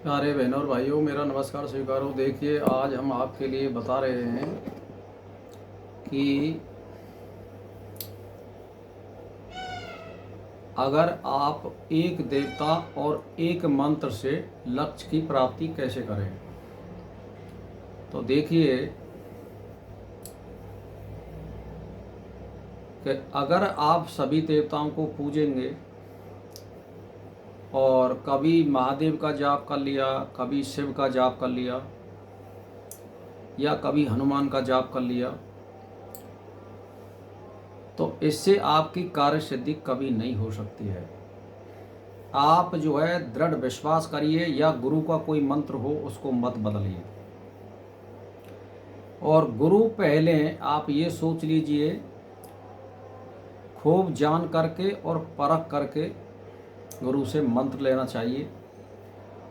प्यारे बहनों और भाइयों, मेरा नमस्कार स्वीकारो। देखिए, आज हम आपके लिए बता रहे हैं कि अगर आप एक देवता और एक मंत्र से लक्ष्य की प्राप्ति कैसे करें। तो देखिए कि अगर आप सभी देवताओं को पूजेंगे और कभी महादेव का जाप कर लिया, कभी शिव का जाप कर लिया या कभी हनुमान का जाप कर लिया, तो इससे आपकी कार्य सिद्धि कभी नहीं हो सकती है। आप जो है दृढ़ विश्वास करिए, या गुरु का कोई मंत्र हो उसको मत बदलिए। और गुरु पहले आप ये सोच लीजिए, खूब जान करके और परख करके गुरु से मंत्र लेना चाहिए।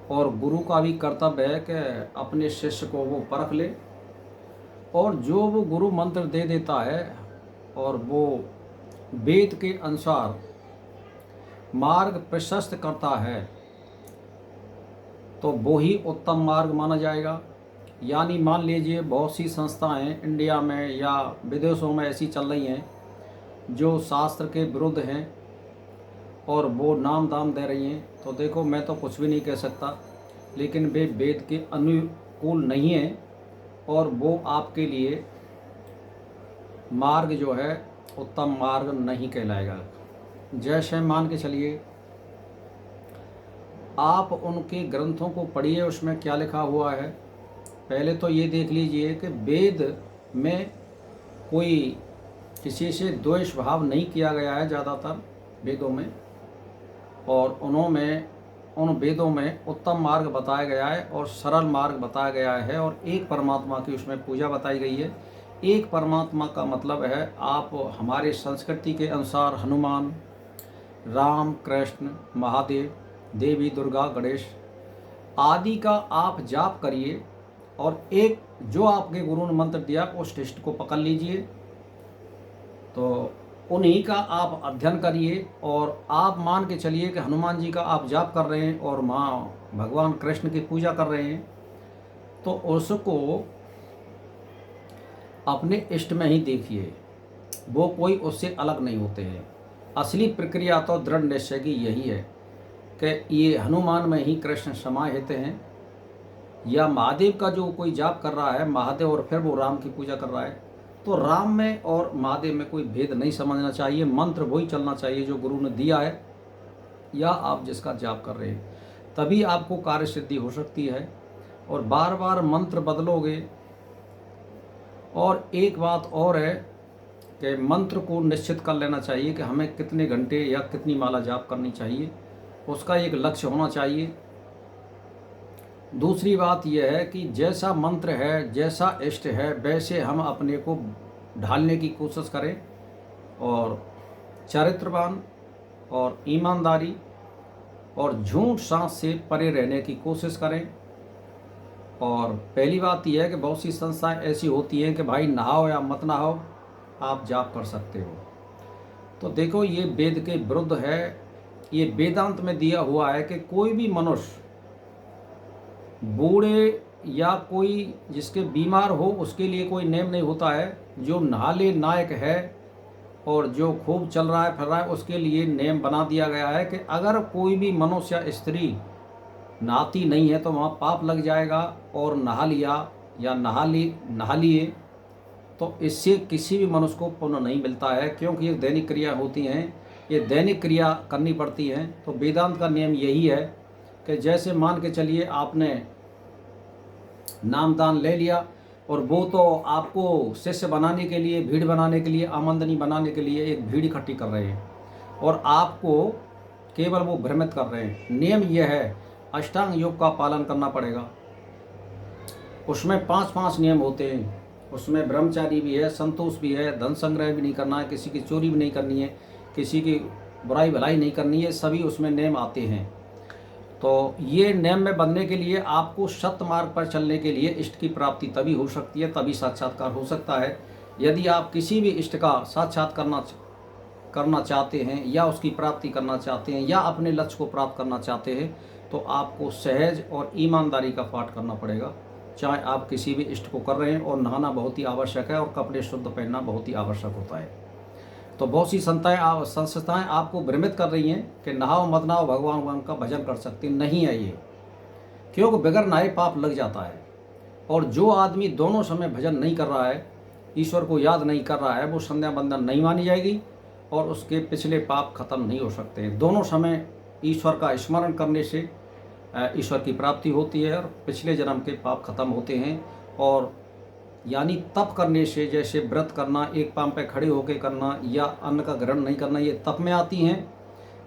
और गुरु का भी कर्तव्य है कि अपने शिष्य को वो परख ले, और जो वो गुरु मंत्र दे देता है और वो वेद के अनुसार मार्ग प्रशस्त करता है, तो वो ही उत्तम मार्ग माना जाएगा। यानी मान लीजिए बहुत सी संस्थाएं इंडिया में या विदेशों में ऐसी चल रही हैं जो शास्त्र के विरुद्ध हैं और वो नाम दाम दे रही हैं। तो देखो, मैं तो कुछ भी नहीं कह सकता, लेकिन वे वेद के अनुकूल नहीं हैं और वो आपके लिए मार्ग जो है उत्तम मार्ग नहीं कहलाएगा। जैसे मान के चलिए, आप उनके ग्रंथों को पढ़िए, उसमें क्या लिखा हुआ है। पहले तो ये देख लीजिए कि वेद में कोई किसी से द्वेष भाव नहीं किया गया है ज़्यादातर वेदों में, और उन वेदों में उत्तम मार्ग बताया गया है और सरल मार्ग बताया गया है, और एक परमात्मा की उसमें पूजा बताई गई है। एक परमात्मा का मतलब है, आप हमारे संस्कृति के अनुसार हनुमान, राम, कृष्ण, महादेव, देवी दुर्गा, गणेश आदि का आप जाप करिए, और एक जो आपके गुरु ने मंत्र दिया उस टेस्ट को पकड़ लीजिए, तो उन्हीं का आप अध्ययन करिए। और आप मान के चलिए कि हनुमान जी का आप जाप कर रहे हैं और माँ भगवान कृष्ण की पूजा कर रहे हैं, तो उसको अपने इष्ट में ही देखिए, वो कोई उससे अलग नहीं होते हैं। असली प्रक्रिया तो दृढ़ निश्चय की यही है कि ये हनुमान में ही कृष्ण समाहित हैं, या महादेव का जो कोई जाप कर रहा है महादेव और फिर वो राम की पूजा कर रहा है, तो राम में और महादेव में कोई भेद नहीं समझना चाहिए। मंत्र वही चलना चाहिए जो गुरु ने दिया है या आप जिसका जाप कर रहे हैं, तभी आपको कार्य सिद्धि हो सकती है। और बार बार मंत्र बदलोगे। और एक बात और है कि मंत्र को निश्चित कर लेना चाहिए कि हमें कितने घंटे या कितनी माला जाप करनी चाहिए, उसका एक लक्ष्य होना चाहिए। दूसरी बात यह है कि जैसा मंत्र है, जैसा इष्ट है, वैसे हम अपने को ढालने की कोशिश करें, और चरित्रवान और ईमानदारी और झूठ सांस से परे रहने की कोशिश करें। और पहली बात यह है कि बहुत सी संस्थाएं ऐसी होती हैं कि भाई नहाओ या मत नहाओ, आप जाप कर सकते हो। तो देखो, ये वेद के विरुद्ध है। ये वेदांत में दिया हुआ है कि कोई भी मनुष्य, बूढ़े या कोई जिसके बीमार हो, उसके लिए कोई नेम नहीं होता है। जो नहाले नायक है और जो खूब चल रहा है फिर रहा है, उसके लिए नेम बना दिया गया है कि अगर कोई भी मनुष्य या स्त्री नहाती नहीं है तो वहाँ पाप लग जाएगा, और नहा लिया या नहा लिए तो इससे किसी भी मनुष्य को पुण्य नहीं मिलता है, क्योंकि ये दैनिक क्रिया होती हैं, ये दैनिक क्रिया करनी पड़ती हैं। तो वेदांत का नियम यही है कि जैसे मान के चलिए आपने नामदान ले लिया, और वो तो आपको शिष्य बनाने के लिए, भीड़ बनाने के लिए, आमंत्रित बनाने के लिए एक भीड़ इकट्ठी कर रहे हैं, और आपको केवल वो भ्रमित कर रहे हैं। नियम यह है, अष्टांग योग का पालन करना पड़ेगा। उसमें 5 नियम होते हैं। उसमें ब्रह्मचारी भी है, संतोष भी है, धन संग्रह भी नहीं करना है, किसी की चोरी भी नहीं करनी है, किसी की बुराई भलाई नहीं करनी है, सभी उसमें नियम आते हैं। तो ये नियम में बनने के लिए आपको सत्य मार्ग पर चलने के लिए इष्ट की प्राप्ति तभी हो सकती है, तभी साक्षात्कार हो सकता है। यदि आप किसी भी इष्ट का साक्षात्कार करना चाहते हैं या उसकी प्राप्ति करना चाहते हैं या अपने लक्ष्य को प्राप्त करना चाहते हैं तो आपको सहज और ईमानदारी का पाठ करना पड़ेगा। चाहे आप किसी भी इष्ट को कर रहे हैं, और नहाना बहुत ही आवश्यक है और कपड़े शुद्ध पहनना बहुत ही आवश्यक होता है। तो बहुत सी संस्थाएं आपको भ्रमित कर रही हैं कि नहाओ मत नहाओ भगवान का भजन कर सकते नहीं है ये, क्योंकि बगैर नहाए पाप लग जाता है। और जो आदमी दोनों समय भजन नहीं कर रहा है, ईश्वर को याद नहीं कर रहा है, वो संध्या बंदन नहीं मानी जाएगी और उसके पिछले पाप खत्म नहीं हो सकते। दोनों समय ईश्वर का स्मरण करने से ईश्वर की प्राप्ति होती है और पिछले जन्म के पाप खत्म होते हैं। और यानी तप करने से, जैसे व्रत करना, एक पांव पे खड़े होकर करना या अन्न का ग्रहण नहीं करना, ये तप में आती हैं।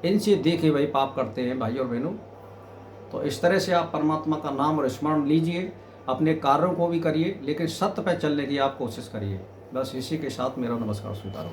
इनसे देखे वही पाप करते हैं भाई और बहनों। तो इस तरह से आप परमात्मा का नाम और स्मरण लीजिए, अपने कार्यों को भी करिए, लेकिन सत्य पर चलने की आप कोशिश करिए। बस इसी के साथ मेरा नमस्कार स्वीकार हो।